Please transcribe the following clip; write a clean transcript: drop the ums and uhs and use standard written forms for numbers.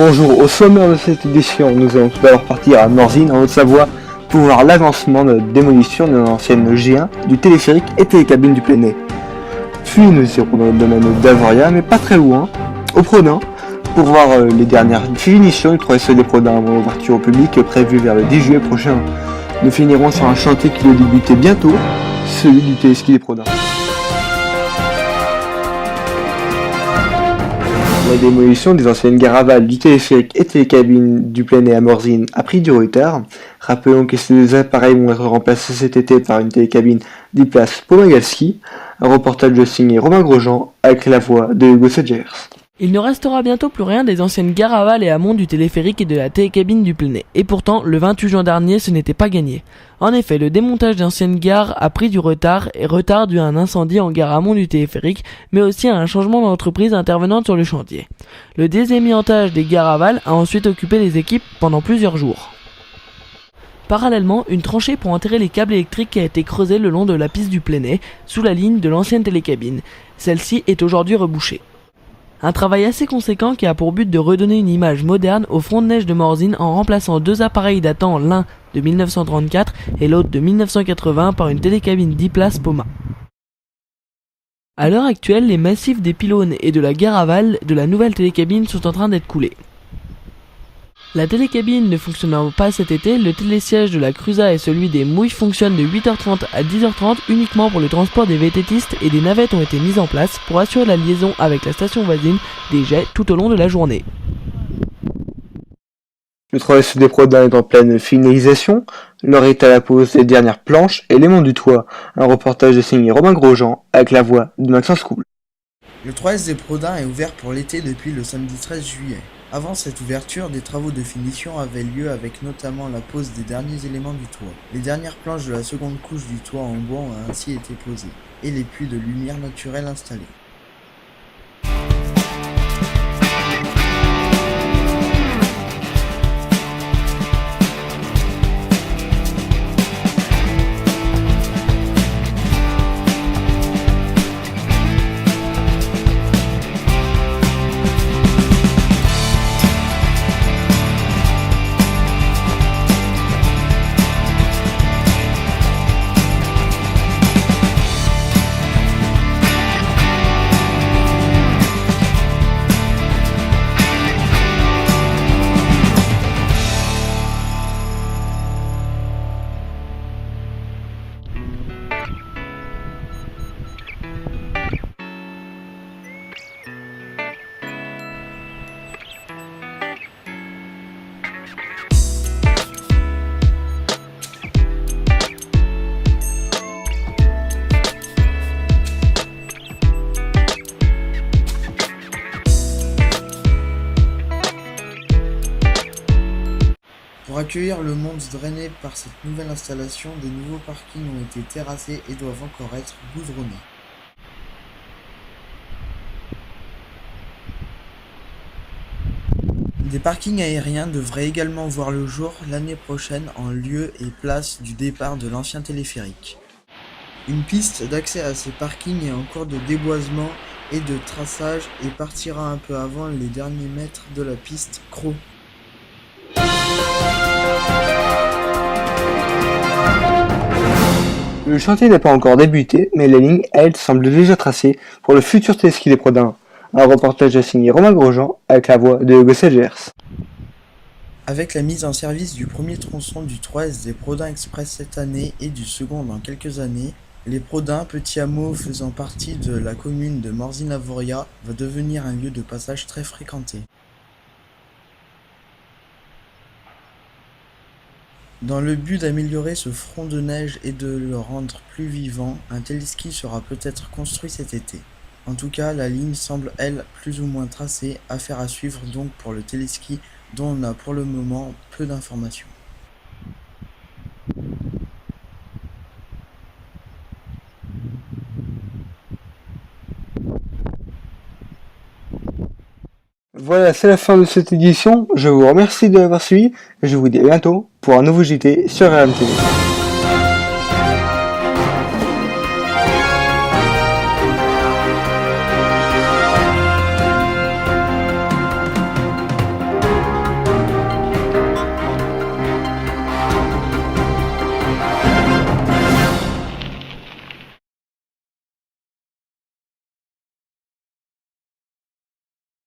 Bonjour, au sommaire de cette édition, nous allons tout d'abord partir à Morzine, en Haute-Savoie, pour voir l'avancement de la démolition de l'ancienne G1, du téléphérique et télécabine du Plénay. Puis nous irons dans le domaine d'Avoria, mais pas très loin, au Prodin, pour voir les dernières finitions du 3 des Prodin avant l'ouverture au public prévue vers le 10 juillet prochain. Nous finirons sur un chantier qui doit débuter bientôt, celui du téléski des Prodin. La démolition des anciennes gares aval du téléphérique et télécabine du Plénay à Morzine a pris du retard. Rappelons que ces appareils vont être remplacés cet été par une télécabine d'I-Place Pomagalski. Un reportage de signé Romain Grosjean avec la voix de Hugo Segers. Il ne restera bientôt plus rien des anciennes gares aval et amont du téléphérique et de la télécabine du Plénay. Et pourtant, le 28 juin dernier, ce n'était pas gagné. En effet, le démontage d'anciennes gares a pris du retard, et retard dû à un incendie en gare amont du téléphérique, mais aussi à un changement d'entreprise intervenante sur le chantier. Le désémiantage des gares aval a ensuite occupé les équipes pendant plusieurs jours. Parallèlement, une tranchée pour enterrer les câbles électriques a été creusée le long de la piste du Plénay, sous la ligne de l'ancienne télécabine. Celle-ci est aujourd'hui rebouchée. Un travail assez conséquent qui a pour but de redonner une image moderne au front de neige de Morzine en remplaçant deux appareils datant l'un de 1934 et l'autre de 1980 par une télécabine d'I-Place Poma. À l'heure actuelle, les massifs des pylônes et de la gare aval de la nouvelle télécabine sont en train d'être coulés. La télécabine ne fonctionnant pas cet été, le télésiège de la Cruza et celui des Mouilles fonctionnent de 8h30 à 10h30 uniquement pour le transport des VTTistes et des navettes ont été mises en place pour assurer la liaison avec la station voisine des Jets tout au long de la journée. Le 3 des Prodin est en pleine finalisation. L'heure est à la pose des dernières planches et éléments du toit. Un reportage de signé Romain Grosjean avec la voix de Maxence Cool. Le 3S des Prodin est ouvert pour l'été depuis le samedi 13 juillet. Avant cette ouverture, des travaux de finition avaient lieu avec notamment la pose des derniers éléments du toit. Les dernières planches de la seconde couche du toit en bois ont ainsi été posées, et les puits de lumière naturelle installés. Pour accueillir le monde drainé par cette nouvelle installation, des nouveaux parkings ont été terrassés et doivent encore être goudronnés. Des parkings aériens devraient également voir le jour l'année prochaine en lieu et place du départ de l'ancien téléphérique. Une piste d'accès à ces parkings est en cours de déboisement et de traçage et partira un peu avant les derniers mètres de la piste Cros. Le chantier n'a pas encore débuté, mais les lignes, elles, semblent déjà tracées pour le futur téléski des Prodin. Un reportage de signé Romain Grosjean avec la voix de Hugo Segers. Avec la mise en service du premier tronçon du 3S des Prodin Express cette année et du second dans quelques années, les Prodin, petit hameau faisant partie de la commune de Morzine-Avoria, va devenir un lieu de passage très fréquenté. Dans le but d'améliorer ce front de neige et de le rendre plus vivant, un téléski sera peut-être construit cet été. En tout cas, la ligne semble, elle, plus ou moins tracée, affaire à suivre donc pour le téléski dont on a pour le moment peu d'informations. Voilà, c'est la fin de cette édition. Je vous remercie de l'avoir suivi et je vous dis à bientôt pour un nouveau JT sur RMTV.